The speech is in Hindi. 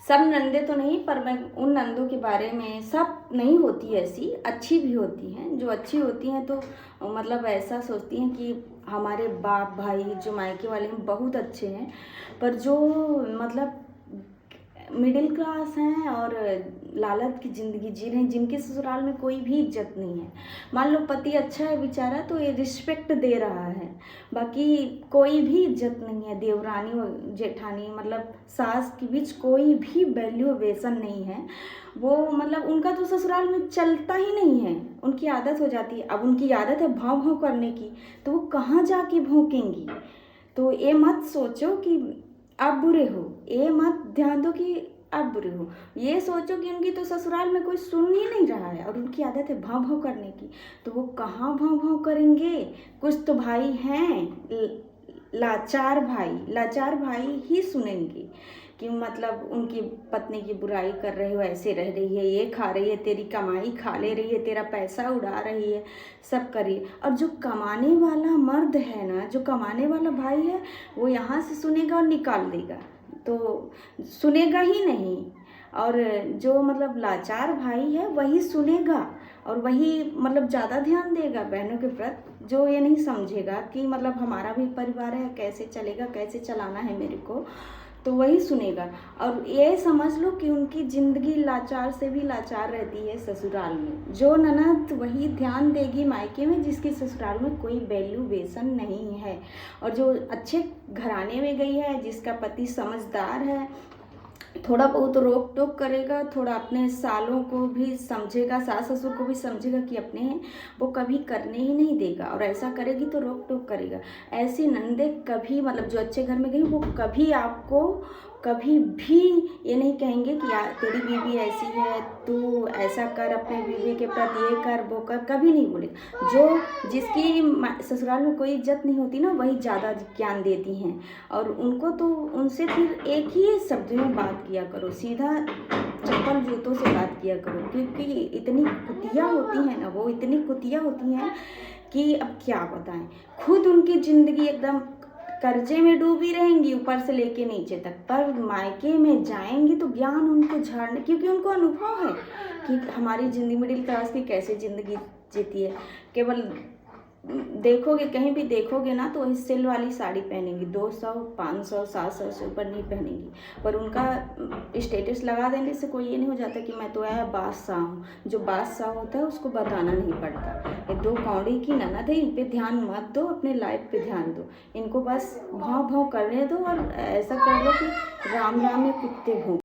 सब नंदे तो नहीं, पर मैं उन नंदों के बारे में, सब नहीं होती ऐसी, अच्छी भी होती हैं। जो अच्छी होती हैं तो मतलब ऐसा सोचती हैं कि हमारे बाप भाई जो मायके वाले हैं बहुत अच्छे हैं, पर जो मतलब मिडिल क्लास हैं और लालच की ज़िंदगी जी रहे हैं, जिनके ससुराल में कोई भी इज्जत नहीं है। मान लो पति अच्छा है बेचारा तो ये रिस्पेक्ट दे रहा है, बाकी कोई भी इज्जत नहीं है। देवरानी और जेठानी मतलब सास के बीच कोई भी वैल्यूएशन नहीं है। वो मतलब उनका तो ससुराल में चलता ही नहीं है, उनकी आदत हो जाती है। अब उनकी आदत है भाव भाव करने की, तो वो कहाँ जाके भौंकेंगी। तो ये मत सोचो कि आप बुरे हो, ये मत ध्यान दो कि आप बुरे हो। ये सोचो कि उनकी तो ससुराल में कोई सुन ही नहीं रहा है और उनकी आदत है भाव भाव करने की, तो वो कहाँ भाव भाव करेंगे। कुछ तो भाई हैं लाचार भाई ही सुनेंगे कि मतलब उनकी पत्नी की बुराई कर रहे हो, ऐसे रह रही है, ये खा रही है, तेरी कमाई खा ले रही है, तेरा पैसा उड़ा रही है, सब करिए। और जो कमाने वाला मर्द है ना, जो कमाने वाला भाई है, वो यहाँ से सुनेगा और निकाल देगा, तो सुनेगा ही नहीं। और जो मतलब लाचार भाई है वही सुनेगा और वही मतलब ज़्यादा ध्यान देगा बहनों के प्रति। जो ये नहीं समझेगा कि मतलब हमारा भी परिवार है, कैसे चलेगा, कैसे चलाना है मेरे को, तो वही सुनेगा। और ये समझ लो कि उनकी ज़िंदगी लाचार से भी लाचार रहती है ससुराल में। जो ननद वही ध्यान देगी मायके में जिसके ससुराल में कोई वैल्यूएशन नहीं है। और जो अच्छे घराने में गई है, जिसका पति समझदार है, थोड़ा बहुत रोक टोक करेगा, थोड़ा अपने सालों को भी समझेगा, सास ससुर को भी समझेगा कि अपने हैं, वो कभी करने ही नहीं देगा। और ऐसा करेगी तो रोक टोक करेगा। ऐसी नंदे कभी मतलब जो अच्छे घर में गई वो कभी आपको कभी भी ये नहीं कहेंगे कि यार तेरी बीवी ऐसी है, तू ऐसा कर, अपने बीवी के प्रति ये कर वो कर, कभी नहीं बोलेगा। जो जिसकी ससुराल में कोई इज्जत नहीं होती ना, वही ज़्यादा ज्ञान देती हैं। और उनको तो उनसे फिर एक ही शब्द में बात किया करो, सीधा चप्पल जूतों से बात किया करो, क्योंकि इतनी कुतिया होती हैं ना, वो इतनी कुतिया होती हैं कि अब क्या बताएं। खुद उनकी ज़िंदगी एकदम कर्जे में डूबी रहेंगी ऊपर से लेके नीचे तक, पर मायके में जाएंगी तो ज्ञान उनको झाड़ने, क्योंकि उनको अनुभव है कि हमारी ज़िंदगी मिडिल क्लास की कैसे ज़िंदगी जीती है। केवल देखोगे, कहीं भी देखोगे ना तो वही सिल वाली साड़ी पहनेंगी, 200 500 700 से ऊपर नहीं पहनेंगी। पर उनका स्टेटस लगा देने से कोई ये नहीं हो जाता कि मैं तो आया बादशाह हूँ। जो बादशाह होता है उसको बताना नहीं पड़ता। ये दो कौड़ी की ननद है, इन पे ध्यान मत दो, अपने लाइफ पे ध्यान दो। इनको बस भाव भाव करने दो और ऐसा कर लो कि राम राम में कुत्ते भौंक।